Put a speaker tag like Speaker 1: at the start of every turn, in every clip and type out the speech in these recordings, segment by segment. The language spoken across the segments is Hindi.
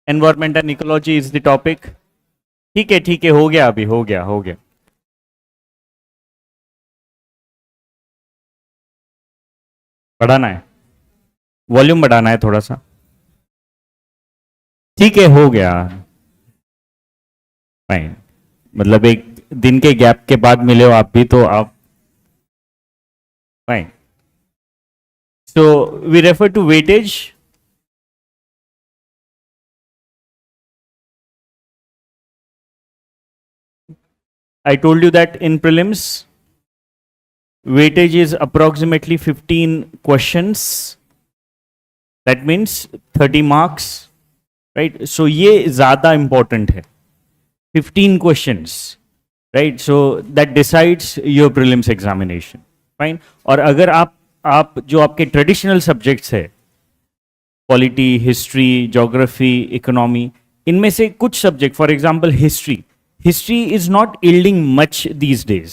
Speaker 1: Environment and ecology is the topic. ठीक है, हो गया, अभी हो गया, हो गया। बढ़ाना है, वॉल्यूम बढ़ाना है थोड़ा सा। ठीक है, हो गया, फाइन। मतलब एक दिन के गैप के बाद मिले हो आप भी, तो आप fine. So we refer to weightage. I told you that in prelims, weightage is approximately 15 questions. That means 30 marks, right? So ये ज़्यादा important है, 15 questions, right? So that decides your prelims examination, fine? और अगर आप जो आपके ट्रेडिशनल सब्जेक्ट्स है, पॉलिटी, हिस्ट्री, ज्योग्राफी, इकोनॉमी, इनमें से कुछ subject, for example history is not yielding much these days,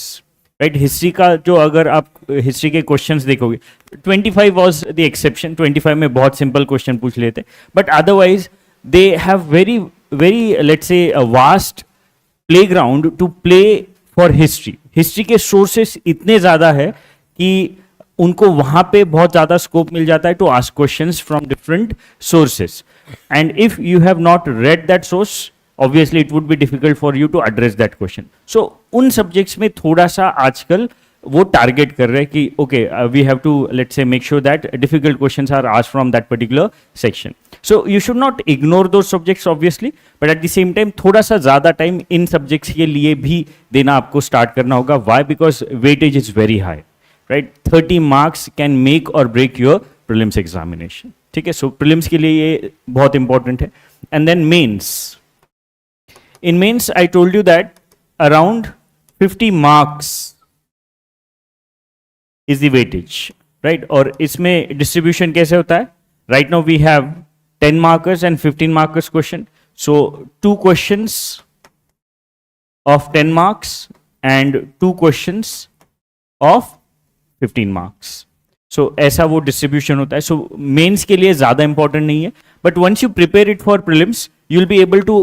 Speaker 1: right? History का जो, अगर आप हिस्ट्री के क्वेश्चंस देखोगे, 25 वाज द एक्सेप्शन, 25 में बहुत सिंपल क्वेश्चन पूछ लेते, but otherwise they have very very let's say vast playground to play for history. History के सोर्सेस इतने ज़्यादा है कि उनको वहाँ पे बहुत ज़्यादा स्कोप मिल जाता है to ask questions from different sources, and if you have not read that source, obviously it would be difficult for you to address that question. So उन subjects में थोड़ा सा आजकल वो टारगेट कर रहे हैं कि okay, we have to let's say make sure that difficult questions are asked from that particular section. So you should not ignore those subjects obviously, but at the same time थोड़ा सा ज़्यादा टाइम इन subjects के लिए भी देना आपको स्टार्ट करना होगा. Why? Because weightage is very high, right? 30 marks can make or break your prelims examination. ठीक है, so prelims के लिए ये बहुत important है. And then mains. In mains, I told you that around 50 marks is the weightage, right? और इसमें distribution कैसे होता है? Right now we have 10 markers and 15 markers question. So 2 questions of 10 marks and 2 questions of 15 marks. So ऐसा वो distribution होता है. So mains के लिए ज़्यादा important नहीं है. But once you prepare it for prelims, you'll be able to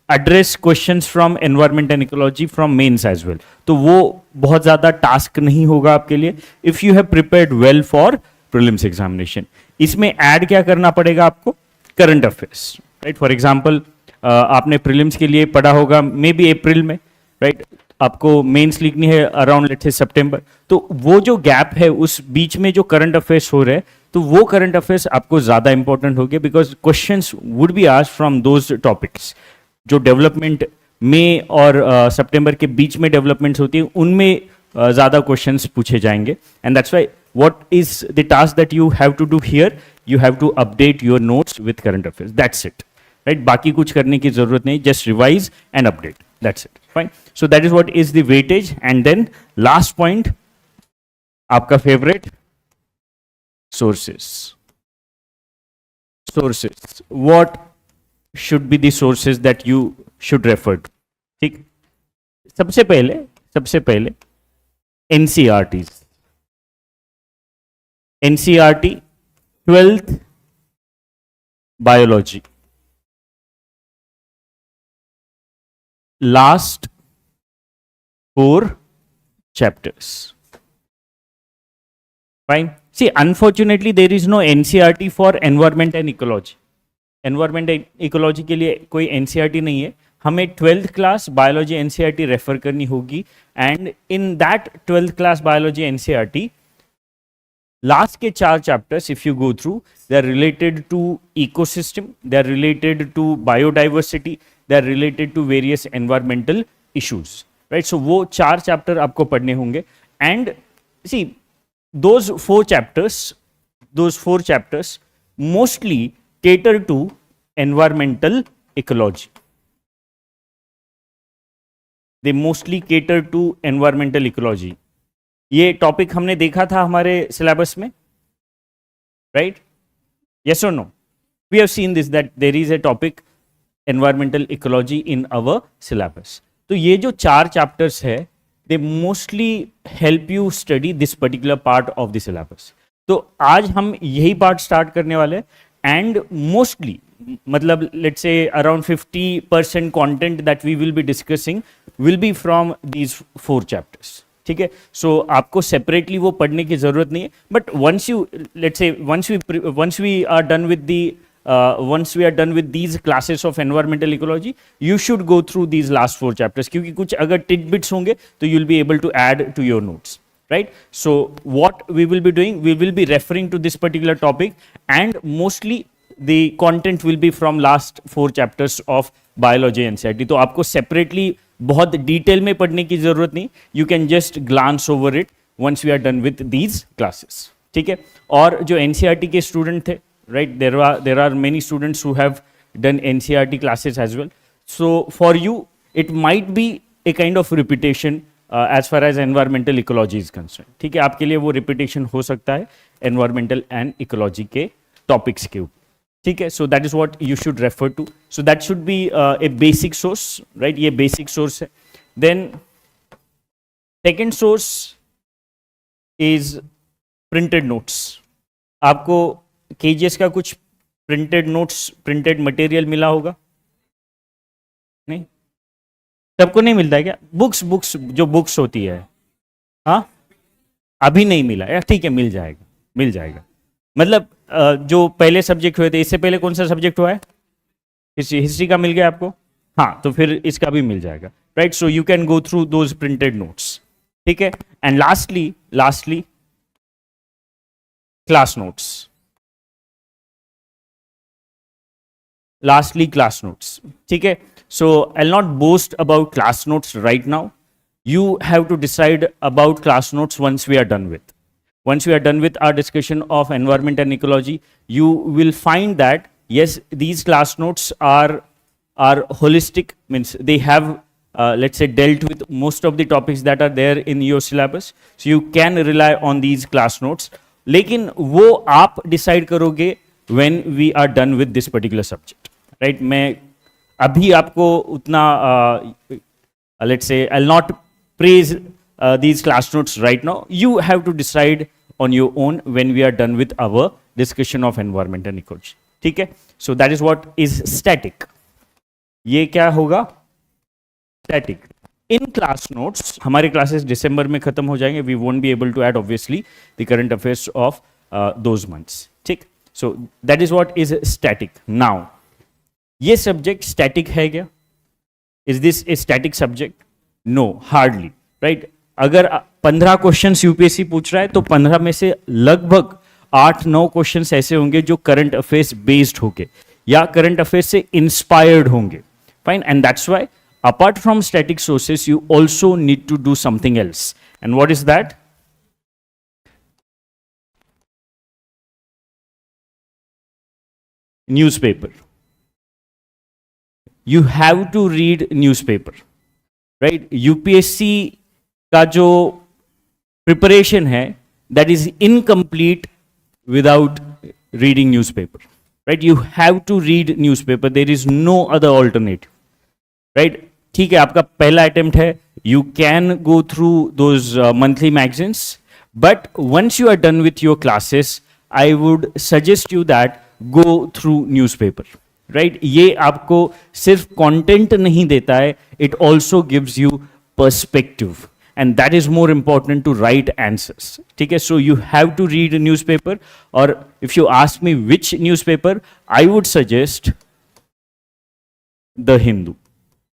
Speaker 1: address questions from environment and ecology from mains as well. तो वो बहुत ज़्यादा टास्क नहीं होगा आपके लिए if you have prepared well for prelims examination. इसमें ऐड क्या करना पड़ेगा आपको? Current affairs, right? For example आपने प्रीलिम्स के लिए पढ़ा होगा मे बी अप्रैल में, राइट? आपको मेंस लिखनी है अराउंड लेट्स से सितंबर, तो वो जो गैप है उस बीच में जो करंट अफेयर्स हो रहे हैं, तो वो करंट अफेयर्स आपको ज़्यादा इंपॉर्टेंट होंगे because questions would be asked from those topics जो डेवलपमेंट मई और सितंबर के बीच में डेवलपमेंट्स होती है, उनमें ज़्यादा क्वेश्चंस पूछे जाएंगे. And that's why what is the task that you have to do here? You have to update your notes with current affairs. That's it, right? बाकी कुछ करने की जरूरत नहीं, just revise and update. That's it. Fine. So that is what is the weightage. And then last point, आपका favorite, sources. Sources. What should be the sources that you should refer to? ठीक. सबसे पहले NCERTs. NCERT 12th biology, last 4 chapters. Fine. See, unfortunately there is no NCERT for environment and ecology. Environment and ecology के लिए कोई NCERT नहीं है. हमें 12th class biology NCERT refer करनी होगी, and in that 12th class biology NCERT last के 4 chapters if you go through, they are related to ecosystem, they are related to biodiversity, they are related to various environmental issues, right? So वो 4 चैप्टर आपको पढ़ने होंगे. And see those 4 chapters mostly cater to environmental ecology. They mostly cater to environmental ecology. ये टॉपिक हमने देखा था हमारे सिलेबस में, राइट? यस और no? We have seen this that there is a topic environmental ecology in our syllabus. तो ये जो 4 चैप्टर्स है, they mostly help you study this particular part of the syllabus. तो आज हम यही पार्ट स्टार्ट करने वाले हैं. and mostly, मतलब let's say around 50% content that we will be discussing will be from these 4 chapters. ठीक है, सो आपको सेपरेटली वो पढ़ने की जरूरत नहीं है, but once you let's say once we are done with the once we are done with these classes of environmental ecology, you should go through these last 4 chapters, क्योंकि कुछ अगर tidbits होंगे तो you'll be able to add to your notes, right? So what we will be doing, we will be referring to this particular topic, and mostly the content will be from last 4 chapters of biology NCERT. तो आपको separately बहुत डिटेल में पढ़ने की जरूरत नहीं, you can just glance over it once we are done with these classes. ठीक है, और जो एनसीईआरटी के स्टूडेंट थे, right, there are many students who have done NCERT classes as well, so for you it might be a kind of repetition as far as environmental ecology is concern. ठीक है, आपके लिए वो रिपीटेशन हो सकता है एनवायरमेंटल एंड इकोलॉजी के टॉपिक्स के ऊपर. ठीक है, so that is what you should refer to. So that should be a basic source, right, ये बेसिक सोर्स है. Then second source is printed notes. आपको केजीएस का कुछ प्रिंटेड नोट्स, प्रिंटेड मटेरियल मिला होगा? नहीं, सबको नहीं मिलता है क्या? बुक्स जो बुक्स होती है, हाँ, अभी नहीं मिला यार, ठीक है, मिल जाएगा. मतलब जो पहले सब्जेक्ट हुए थे, इससे पहले कौन सा सब्जेक्ट हुआ है? हिस्ट्री का मिल गया आपको? हाँ, तो फिर इसका भी मिल जाएगा, right. So you can go through those printed notes. ठीक है, एंड लास्टली क्लास नोट्स. ठीक है, so I'll not boast about class notes right now. You have to decide about class notes once we are done with our discussion of environment and ecology. You will find that yes, these class notes are holistic, means they have let's say dealt with most of the topics that are there in your syllabus, so you can rely on these class notes. लेकिन वो आप decide करोगे when we are done with this particular subject, right? मैं अभी आपको उतना let's say I'll not praise these class notes right now. You have to decide on your own when we are done with our discussion of environment and ecology. ठीक है, so that is what is static. ये क्या होगा? Static. In class notes, हमारे classes दिसंबर में खत्म हो जाएंगे. We won't be able to add obviously the current affairs of those months. ठीक, so that is what is static. Now ये सब्जेक्ट स्टैटिक है क्या? Is this a static subject? No, hardly, right. अगर 15 क्वेश्चंस यूपीएससी पूछ रहा है तो 15 में से लगभग 8-9 क्वेश्चंस ऐसे होंगे जो करंट अफेयर्स बेस्ड होंगे या करंट अफेयर्स से इंस्पायर्ड होंगे. Fine, and that's why apart from static sources you also need to do something else. And what is that? Newspaper. You have to read newspaper, right? UPSC का जो preparation है, that is incomplete without reading newspaper, right? You have to read newspaper. There is no other alternative, right? ठीक है, आपका पहला attempt है. You can go through those monthly magazines, but once you are done with your classes, I would suggest you that go through newspaper. Right, ये आपको सिर्फ कंटेंट नहीं देता है, it also gives you perspective, and that is more important to write answers. ठीक है, so you have to read newspaper. और if you ask me which newspaper, I would suggest the Hindu,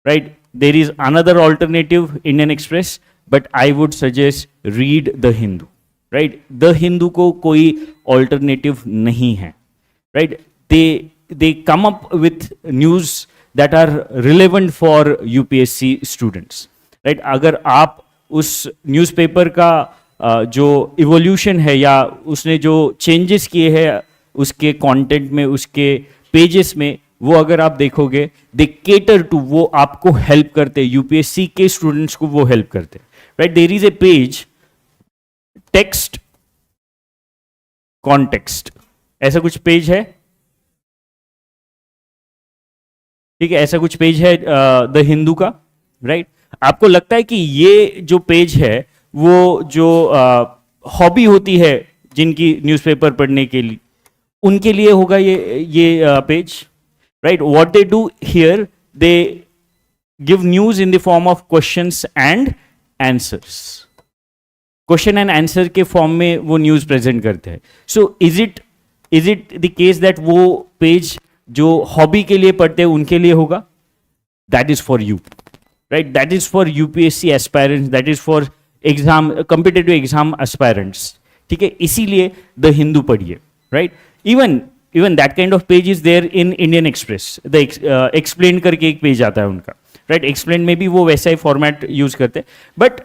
Speaker 1: right. There is another alternative, Indian Express, but I would suggest read the Hindu, right. The Hindu को कोई ऑल्टरनेटिव नहीं है, right. They come up with news that are relevant for UPSC students, right? अगर आप उस न्यूज़पेपर का जो इवोल्यूशन है या उसने जो चेंजेस किए हैं उसके कंटेंट में, उसके पेजेस में, वो अगर आप देखोगे, दे केटर टू, वो आपको हेल्प करते, यूपीएससी के स्टूडेंट्स को वो हेल्प करते, राइट. There is a page, text context, ऐसा कुछ पेज है. ठीक है, ऐसा कुछ पेज है द हिंदू का, राइट. आपको लगता है कि ये जो पेज है वो जो हॉबी होती है जिनकी न्यूज़पेपर पढ़ने के लिए, उनके लिए होगा ये page, right. What they do here, they give news in the form of questions and answers. Question and answer के फॉर्म में वो न्यूज प्रेजेंट करते हैं. So is it the case that वो पेज जो हॉबी के लिए पढ़ते हैं उनके लिए होगा? That is for you, right. That is for UPSC aspirants, that is for exam, competitive exam aspirants. ठीक है, इसीलिए द हिंदू पढ़िए, right. Even that kind of page is there in Indian Express. The explain करके एक पेज आता है उनका, राइट. एक्सप्लेन में भी वो वैसा ही फॉर्मेट यूज करते हैं. But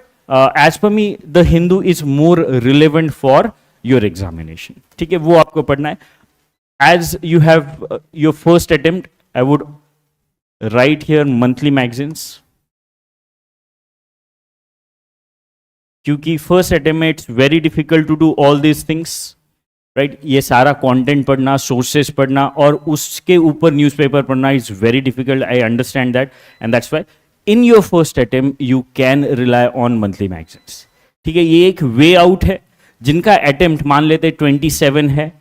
Speaker 1: as per me the Hindu is more relevant for your examination. ठीक है, वो आपको पढ़ना है. As you have your first attempt, I would write here monthly magazines, क्योंकि फर्स्ट अटेम्प्ट में it's very difficult to do all these things, right. ये सारा कंटेंट पढ़ना, सोर्सेस पढ़ना और उसके ऊपर न्यूज़पेपर पढ़ना is very difficult. I understand that and that's why in your first attempt you can rely on monthly magazines. ठीक है, ये एक वे आउट है. जिनका अटेम्प्ट मान लेते 27 है,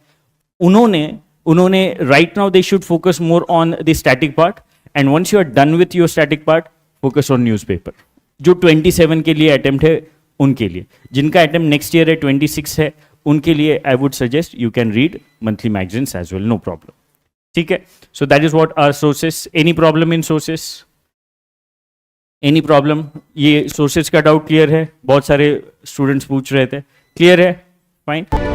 Speaker 1: उन्होंने right now they should focus more on the static part, and once you are done with your static part, focus on newspaper. जो 27 के लिए अटेम्प्ट है उनके लिए. जिनका अटेम्प्ट नेक्स्ट ईयर है 26 है, उनके लिए I would suggest you can read monthly magazines as well, no problem. ठीक है, so that is what our sources. Any problem in sources? Any problem? ये सोर्सेस का डाउट क्लियर है? बहुत सारे स्टूडेंट्स पूछ रहे थे. क्लियर है? फाइन.